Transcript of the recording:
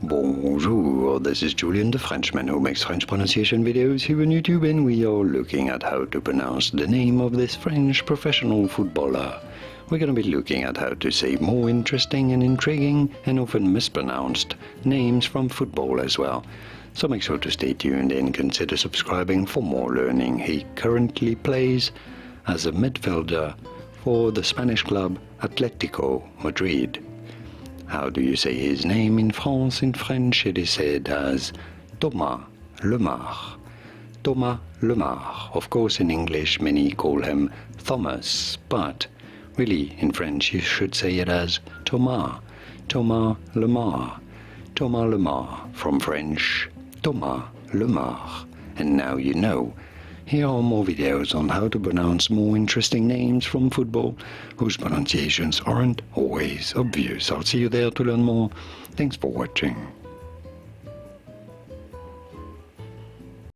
Bonjour, this is Julien the Frenchman who makes French pronunciation videos here on YouTube, and we are looking at how to pronounce the name of this French professional footballer. We're going to be looking at how to say more interesting and intriguing and often mispronounced names from football as well. So make sure to stay tuned and consider subscribing for more learning. He currently plays as a midfielder for the Spanish club Atletico Madrid. How do you say his name in France? In French it is said as Thomas Lemar. Thomas Lemar. Of course in English many call him Thomas, but really in French you should say it as Thomas. Thomas Lemar. Thomas Lemar. From French, Thomas Lemar. And now you know. Here are more videos on how to pronounce more interesting names from football whose pronunciations aren't always obvious. I'll see you there to learn more. Thanks for watching.